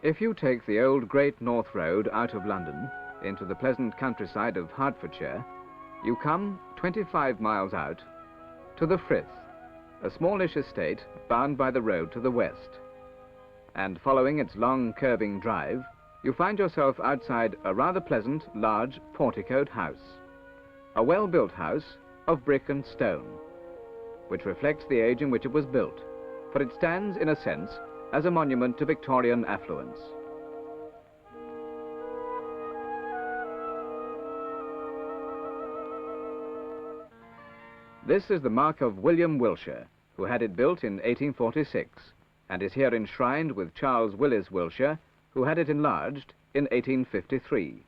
If you take the old Great North Road out of London into the pleasant countryside of Hertfordshire, you come 25 miles out to the Frythe, a smallish estate bound by the road to the west. And following its long curving drive, you find yourself outside a rather pleasant, large, porticoed house. A well-built house of brick and stone, which reflects the age in which it was built, for it stands, in a sense, as a monument to Victorian affluence. This is the mark of William Wilshire, who had it built in 1846, and is here enshrined with Charles Willis Wilshire, who had it enlarged in 1853.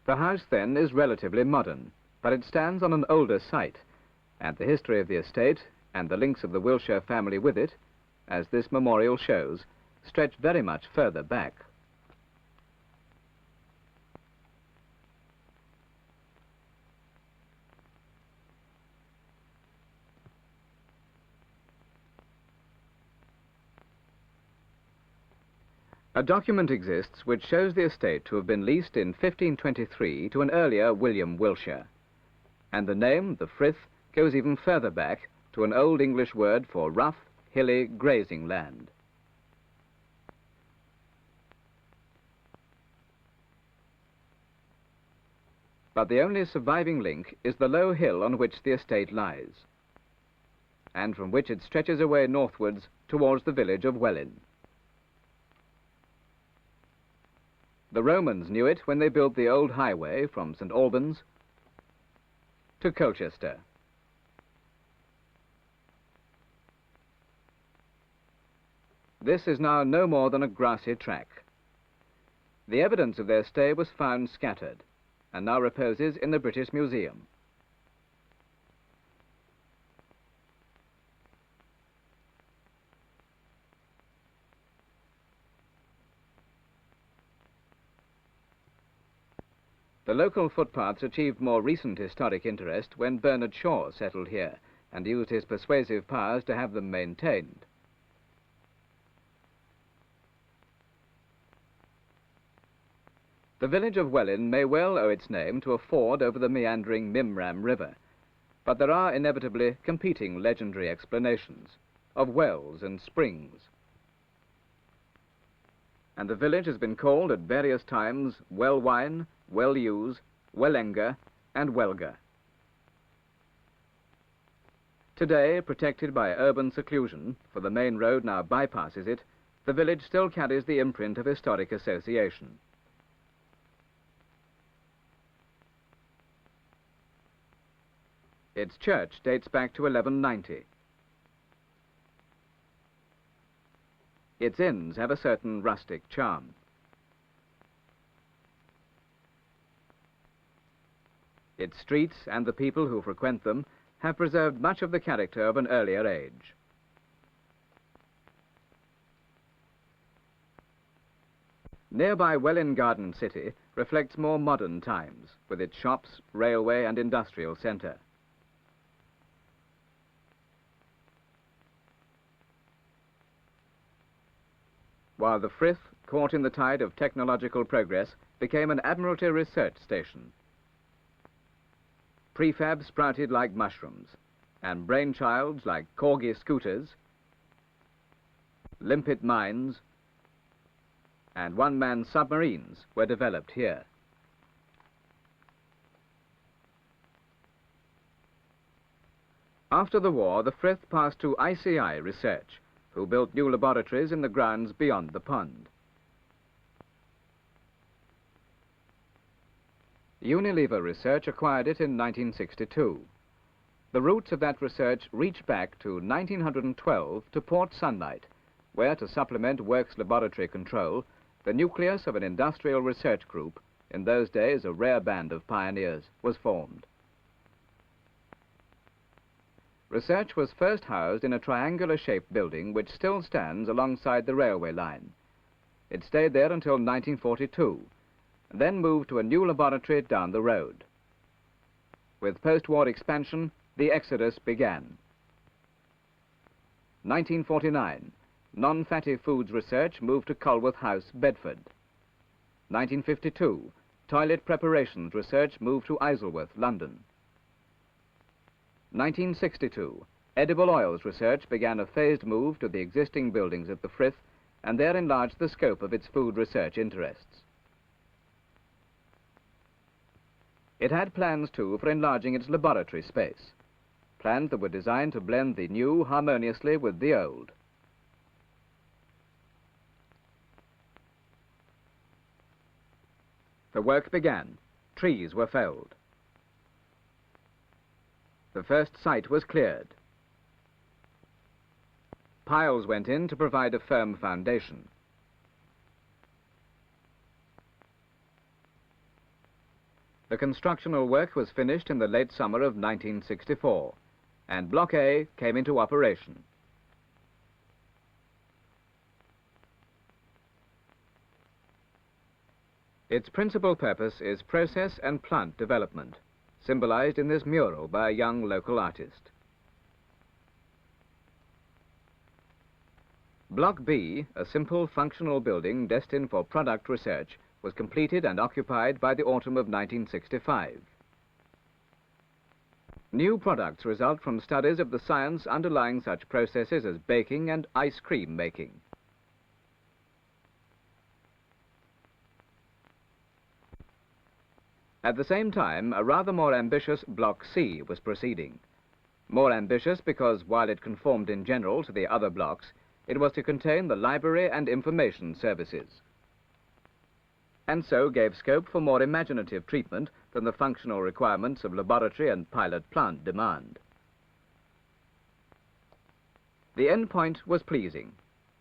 The house, then, is relatively modern, but it stands on an older site, and the history of the estate and the links of the Wilshire family with it, as this memorial shows, stretch very much further back. A document exists which shows the estate to have been leased in 1523 to an earlier William Wilshire, and the name, the Frythe, goes even further back to an Old English word for rough, hilly grazing land. But the only surviving link is the low hill on which the estate lies, and from which it stretches away northwards towards the village of Welwyn. The Romans knew it when they built the old highway from St. Albans to Colchester. This is now no more than a grassy track. The evidence of their stay was found scattered, and now reposes in the British Museum. The local footpaths achieved more recent historic interest when Bernard Shaw settled here and used his persuasive powers to have them maintained. The village of Welwyn may well owe its name to a ford over the meandering Mimram River, but there are inevitably competing legendary explanations of wells and springs. And the village has been called at various times Welwyn, Wellews, Wellenga, and Welga. Today, protected by urban seclusion, for the main road now bypasses it, the village still carries the imprint of historic association. Its church dates back to 1190. Its inns have a certain rustic charm. Its streets and the people who frequent them have preserved much of the character of an earlier age. Nearby Welwyn Garden City reflects more modern times, with its shops, railway and industrial centre. While the Frythe, caught in the tide of technological progress, became an Admiralty research station. Prefab sprouted like mushrooms, and brainchilds like corgi scooters, limpet mines, and one-man submarines were developed here. After the war, the Frythe passed to ICI Research, who built new laboratories in the grounds beyond the pond. Unilever Research acquired it in 1962. The roots of that research reach back to 1912 to Port Sunlight, where, to supplement Works laboratory control, the nucleus of an industrial research group, in those days a rare band of pioneers, was formed. Research was first housed in a triangular-shaped building which still stands alongside the railway line. It stayed there until 1942, and then moved to a new laboratory down the road. With post-war expansion, the exodus began. 1949, non-fatty foods research moved to Colworth House, Bedford. 1952, toilet preparations research moved to Isleworth, London. 1962, edible oils research began a phased move to the existing buildings at the Frythe and there enlarged the scope of its food research interests. It had plans too for enlarging its laboratory space, plans that were designed to blend the new harmoniously with the old. The work began. Trees were felled. The first site was cleared. Piles went in to provide a firm foundation. The constructional work was finished in the late summer of 1964, and Block A came into operation. Its principal purpose is process and plant development, symbolized in this mural by a young local artist. Block B, a simple functional building destined for product research, was completed and occupied by the autumn of 1965. New products result from studies of the science underlying such processes as baking and ice cream making. At the same time, a rather more ambitious Block C was proceeding. More ambitious because, while it conformed in general to the other blocks, it was to contain the library and information services, and so gave scope for more imaginative treatment than the functional requirements of laboratory and pilot plant demand. The end point was pleasing,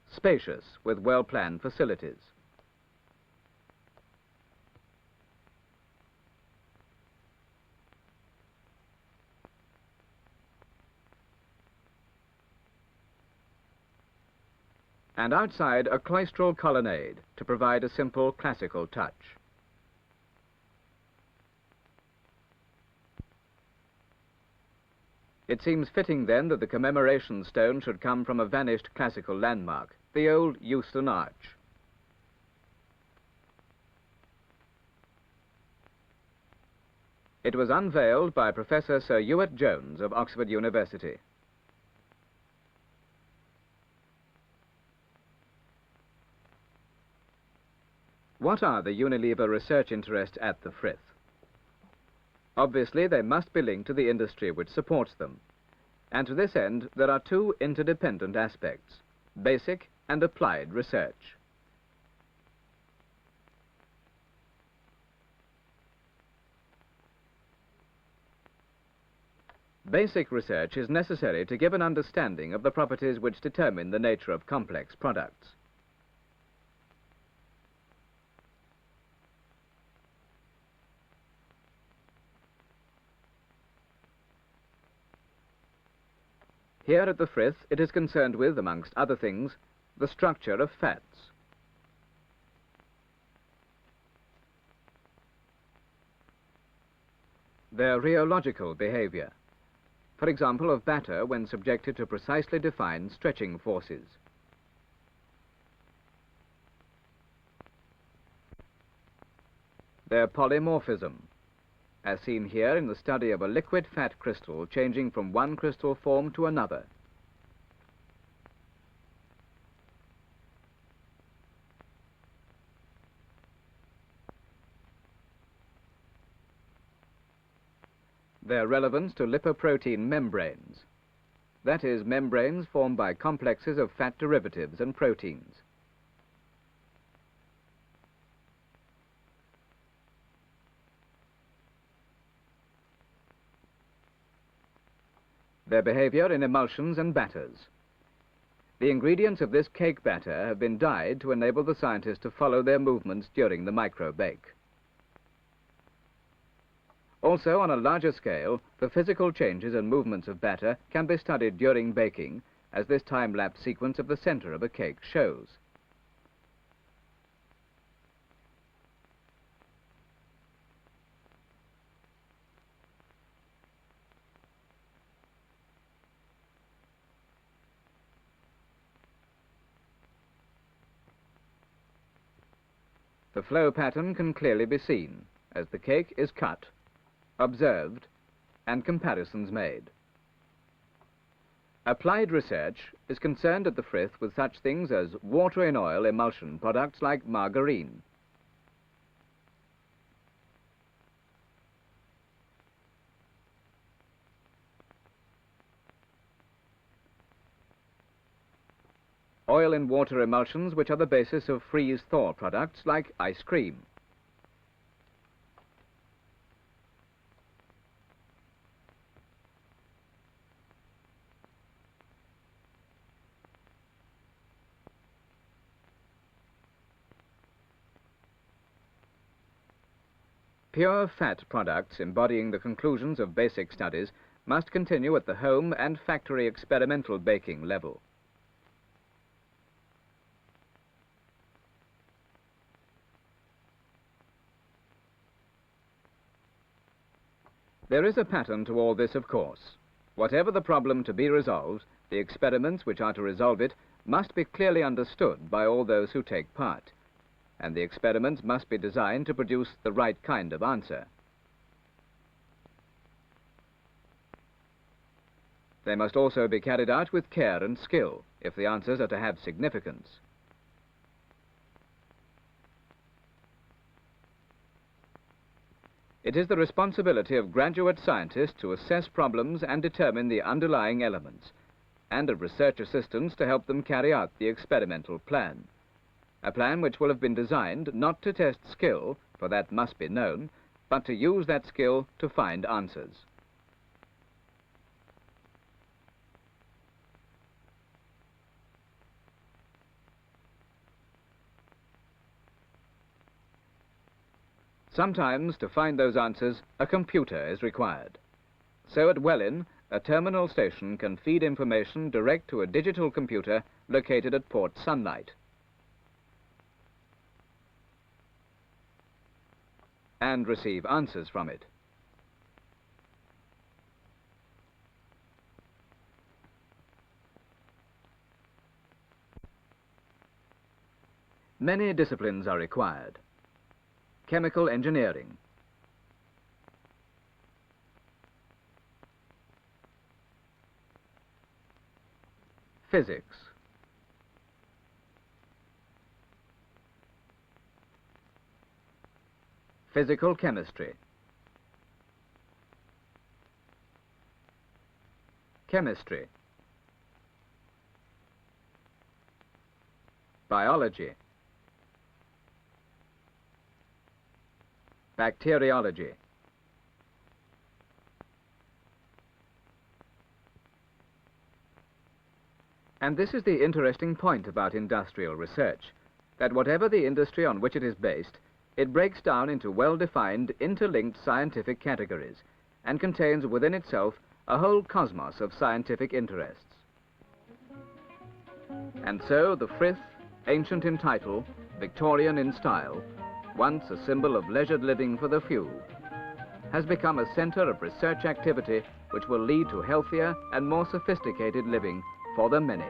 spacious with well-planned facilities. And outside a cloistral colonnade to provide a simple classical touch. It seems fitting then that the commemoration stone should come from a vanished classical landmark, the old Euston Arch. It was unveiled by Professor Sir Ewart Jones of Oxford University. What are the Unilever research interests at the Frythe? Obviously, they must be linked to the industry which supports them. And to this end, there are two interdependent aspects, basic and applied research. Basic research is necessary to give an understanding of the properties which determine the nature of complex products. Here at the Frythe, it is concerned with, amongst other things, the structure of fats. Their rheological behavior, for example, of batter when subjected to precisely defined stretching forces. Their polymorphism, as seen here in the study of a liquid fat crystal changing from one crystal form to another. Their relevance to lipoprotein membranes, that is, membranes formed by complexes of fat derivatives and proteins. Their behavior in emulsions and batters. The ingredients of this cake batter have been dyed to enable the scientists to follow their movements during the micro-bake. Also, on a larger scale, the physical changes and movements of batter can be studied during baking, as this time-lapse sequence of the center of a cake shows. The flow pattern can clearly be seen as the cake is cut, observed, and comparisons made. Applied research is concerned at the Frythe with such things as water in oil emulsion products like margarine. Oil in water emulsions which are the basis of freeze-thaw products like ice cream. Pure fat products embodying the conclusions of basic studies must continue at the home and factory experimental baking level. There is a pattern to all this, of course. Whatever the problem to be resolved, the experiments which are to resolve it must be clearly understood by all those who take part, and the experiments must be designed to produce the right kind of answer. They must also be carried out with care and skill, if the answers are to have significance. It is the responsibility of graduate scientists to assess problems and determine the underlying elements, and of research assistants to help them carry out the experimental plan. A plan which will have been designed not to test skill, for that must be known, but to use that skill to find answers. Sometimes, to find those answers, a computer is required. So at Welwyn, a terminal station can feed information direct to a digital computer located at Port Sunlight, and receive answers from it. Many disciplines are required. Chemical engineering, physics, physical chemistry, chemistry, biology, bacteriology, and this is the interesting point about industrial research, that whatever the industry on which it is based, it breaks down into well-defined, interlinked scientific categories and contains within itself a whole cosmos of scientific interests. And so the Frythe, ancient in title, Victorian in style, once a symbol of leisured living for the few, has become a centre of research activity which will lead to healthier and more sophisticated living for the many.